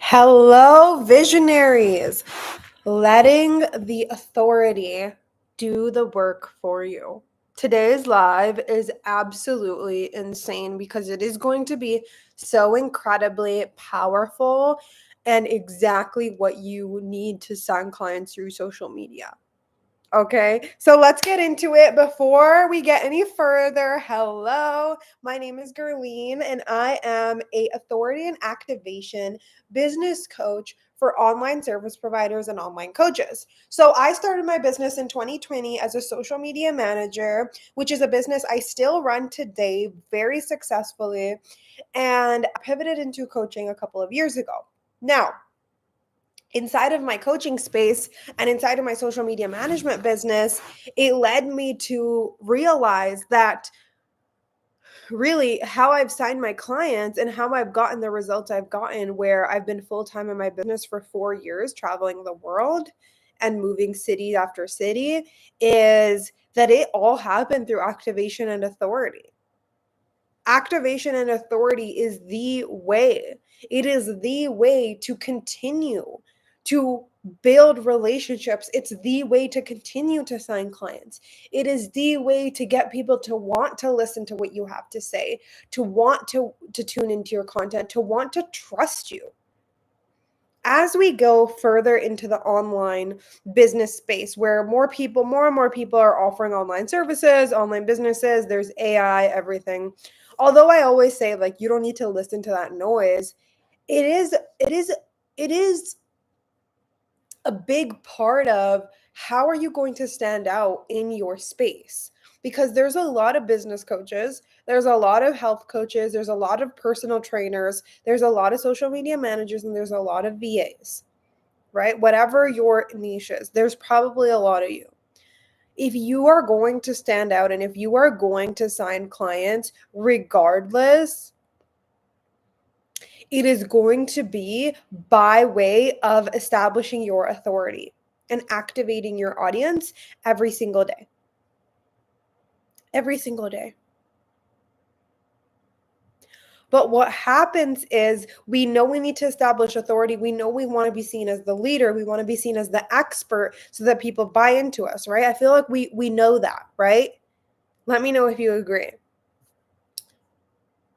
Hello, visionaries. Letting the authority do the work for you. Today's live is absolutely insane because it is going to be so incredibly powerful and exactly what you need to sign clients through social media. Okay, so let's get into it. Before we get any further, hello, my name is Gerline, and I am a authority and activation business coach for online service providers and online coaches. So I started my business in 2020 as a social media manager, which is a business I still run today very successfully, and I pivoted into coaching a couple of years ago. Now, inside of my coaching space and inside of my social media management business, it led me to realize that really how I've signed my clients and how I've gotten the results I've gotten, where I've been full time in my business for 4 years, traveling the world and moving city after city, is that it all happened through activation and authority. Activation and authority is the way. It is the way to continue to build relationships. It's the way to continue to sign clients. It is the way to get people to want to listen to what you have to say, to want to tune into your content, to want to trust you. As we go further into the online business space where more and more people are offering online services, online businesses, there's AI, everything. Although I always say, like, you don't need to listen to that noise, it is it is it is a big part of how are you going to stand out in your space, because there's a lot of business coaches, there's a lot of health coaches, there's a lot of personal trainers, there's a lot of social media managers, and there's a lot of VAs, right? Whatever your niche is, there's probably a lot of you. If you are going to stand out and if you are going to sign clients regardless, it is going to be by way of establishing your authority and activating your audience every single day. Every single day. But what happens is we know we need to establish authority. We know we want to be seen as the leader. We want to be seen as the expert so that people buy into us, right? I feel like we know that, right? Let me know if you agree.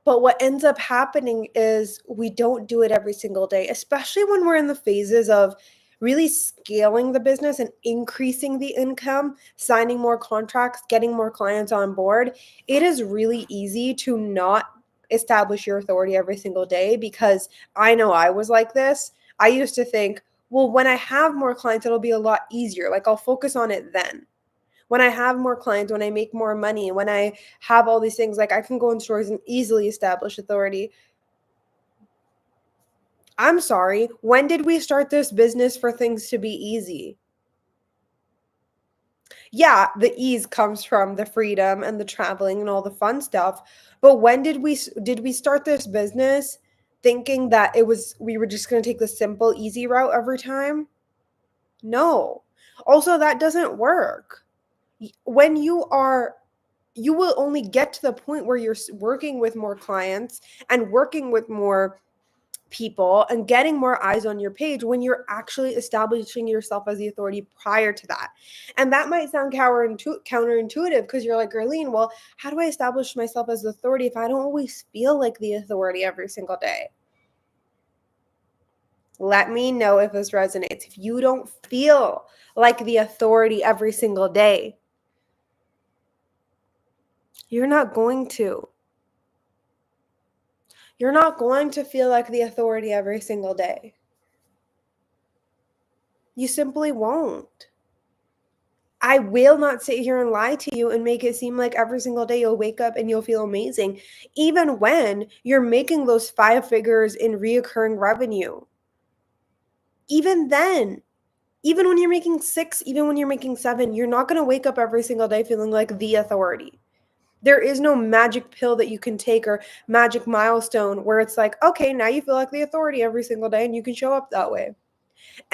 But what ends up happening is we don't do it every single day, especially when we're in the phases of really scaling the business and increasing the income, signing more contracts, getting more clients on board. It is really easy to not establish your authority every single day, because I know I was like this. I used to think, well, when I have more clients, it'll be a lot easier. Like, I'll focus on it then. When I have more clients, when I make more money, when I have all these things, like, I can go in stores and easily establish authority. I'm sorry, when did we start this business for things to be easy? Yeah, the ease comes from the freedom and the traveling and all the fun stuff. But when did we start this business thinking that we were just going to take the simple easy route every time? No. Also, that doesn't work. When you will only get to the point where you're working with more clients and working with more people and getting more eyes on your page when you're actually establishing yourself as the authority prior to that. And that might sound counterintuitive, because you're like, Gerline, well, how do I establish myself as authority if I don't always feel like the authority every single day? Let me know if this resonates. If you don't feel like the authority every single day, you're not going to. You're not going to feel like the authority every single day. You simply won't. I will not sit here and lie to you and make it seem like every single day you'll wake up and you'll feel amazing, even when you're making those 5 figures in reoccurring revenue. Even then, even when you're making 6, even when you're making 7, you're not going to wake up every single day feeling like the authority. There is no magic pill that you can take or magic milestone where it's like, okay, now you feel like the authority every single day and you can show up that way.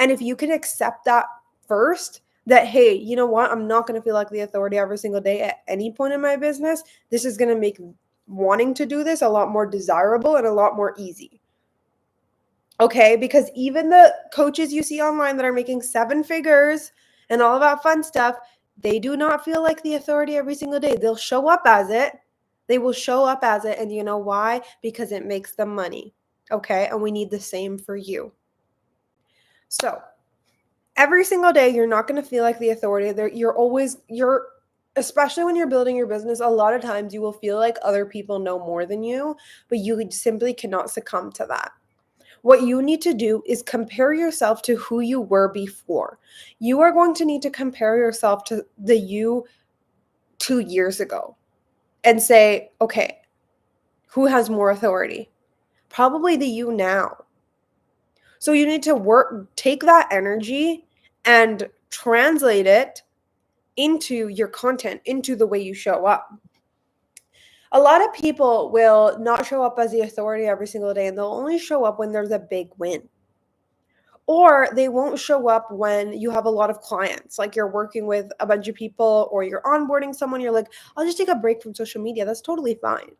And if you can accept that first, that, hey, you know what? I'm not going to feel like the authority every single day at any point in my business. This is going to make wanting to do this a lot more desirable and a lot more easy. Okay, because even the coaches you see online that are making 7 figures and all of that fun stuff, they do not feel like the authority every single day. They'll show up as it. They will show up as it. And you know why? Because it makes them money. Okay, and we need the same for you. So every single day, you're not going to feel like the authority. You're especially when you're building your business, a lot of times you will feel like other people know more than you, but you simply cannot succumb to that. What you need to do is compare yourself to who you were before. You are going to need to compare yourself to the you 2 years ago and say, okay, who has more authority? Probably the you now. So you need to take that energy and translate it into your content, into the way you show up. A lot of people will not show up as the authority every single day, and they'll only show up when there's a big win. Or they won't show up when you have a lot of clients, like you're working with a bunch of people or you're onboarding someone. You're like, I'll just take a break from social media. That's totally fine.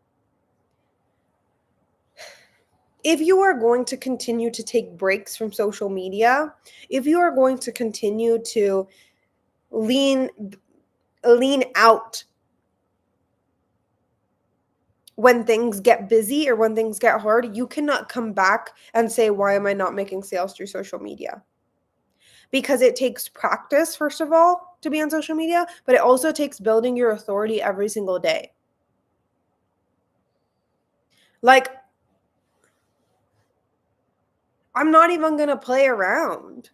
If you are going to continue to take breaks from social media, if you are going to continue to lean out when things get busy or when things get hard, you cannot come back and say, why am I not making sales through social media? Because it takes practice, first of all, to be on social media, but it also takes building your authority every single day. Like, I'm not even going to play around.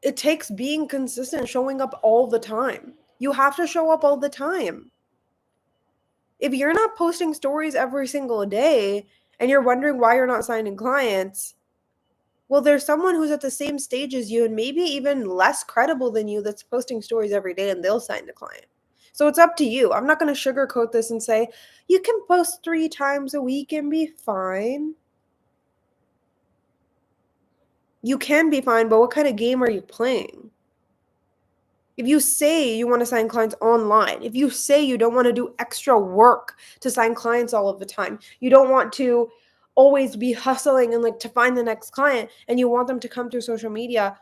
It takes being consistent, showing up all the time. You have to show up all the time. If you're not posting stories every single day and you're wondering why you're not signing clients, well, there's someone who's at the same stage as you and maybe even less credible than you that's posting stories every day and they'll sign a client. So it's up to you. I'm not going to sugarcoat this and say, you can post 3 times a week and be fine. You can be fine, but what kind of game are you playing? If you say you want to sign clients online, if you say you don't want to do extra work to sign clients all of the time, you don't want to always be hustling and like to find the next client and you want them to come through social media,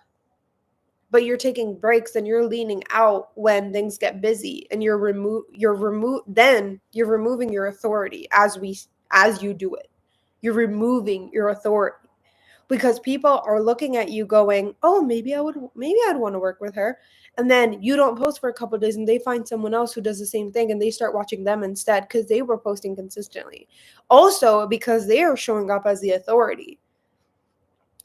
but you're taking breaks and you're leaning out when things get busy and you're removing your authority as you do it. You're removing your authority because people are looking at you going, "Oh, maybe I'd want to work with her." And then you don't post for a couple of days and they find someone else who does the same thing and they start watching them instead because they were posting consistently. Also because they are showing up as the authority.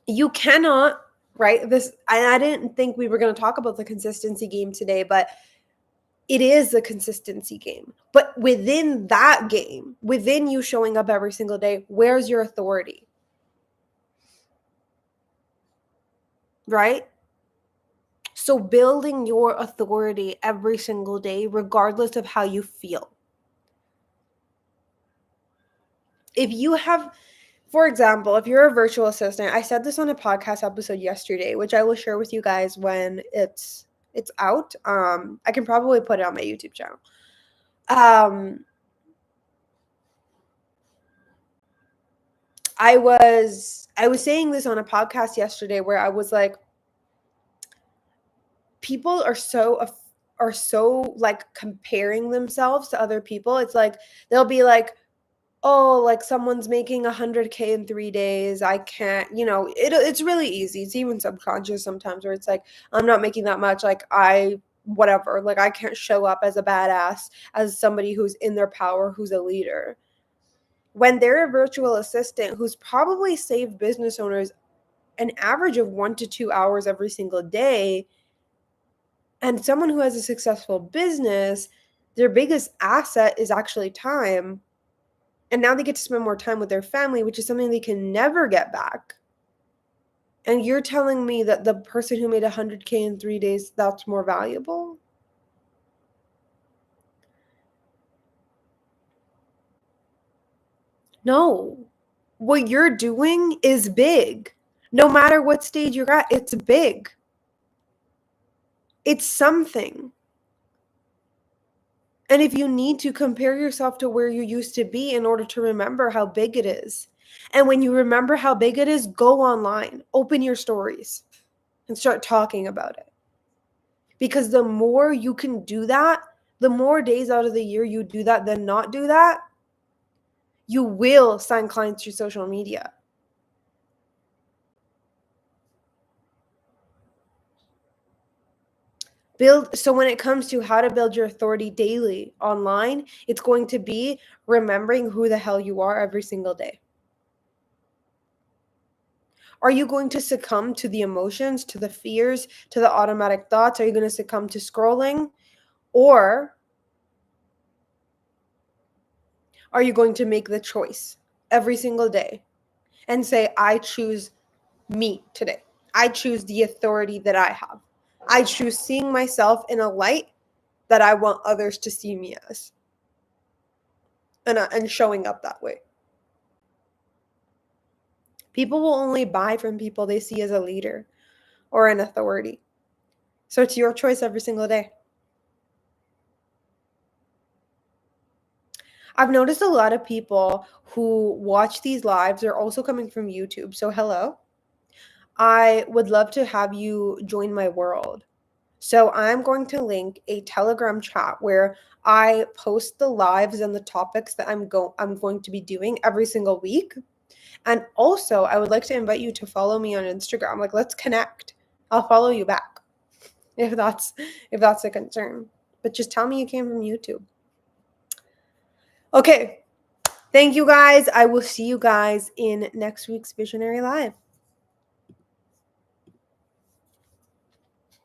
You cannot, right? I didn't think we were going to talk about the consistency game today, but it is a consistency game. But within that game, within you showing up every single day, where's your authority? Right? So building your authority every single day, regardless of how you feel. If you have, for example, if you're a virtual assistant, I said this on a podcast episode yesterday, which I will share with you guys when it's out. I can probably put it on my YouTube channel. I was saying this on a podcast yesterday where I was like, people are so like comparing themselves to other people. It's like they'll be like, oh, like someone's making 100K in 3 days. I can't, it's really easy. It's even subconscious sometimes where it's like, I'm not making that much. Like whatever, like I can't show up as a badass, as somebody who's in their power, who's a leader. When they're a virtual assistant who's probably saved business owners an average of 1 to 2 hours every single day, and someone who has a successful business, their biggest asset is actually time. And now they get to spend more time with their family, which is something they can never get back. And you're telling me that the person who made 100K in 3 days, that's more valuable? No. What you're doing is big. No matter what stage you're at, it's big. It's something. And if you need to compare yourself to where you used to be in order to remember how big it is, And when you remember how big it is, go online, open your stories, and start talking about it. Because the more you can do that, the more days out of the year you do that than not do that, you will sign clients through social media. So when it comes to how to build your authority daily online, it's going to be remembering who the hell you are every single day. Are you going to succumb to the emotions, to the fears, to the automatic thoughts? Are you going to succumb to scrolling? Or are you going to make the choice every single day and say, I choose me today? I choose the authority that I have. I choose seeing myself in a light that I want others to see me as, and showing up that way. People will only buy from people they see as a leader or an authority. So it's your choice every single day. I've noticed a lot of people who watch these lives are also coming from YouTube. So hello. I would love to have you join my world. So I'm going to link a Telegram chat where I post the lives and the topics that I'm going to be doing every single week. And also, I would like to invite you to follow me on Instagram. Like, let's connect. I'll follow you back if that's a concern. But just tell me you came from YouTube. Okay. Thank you guys. I will see you guys in next week's Visionary Live.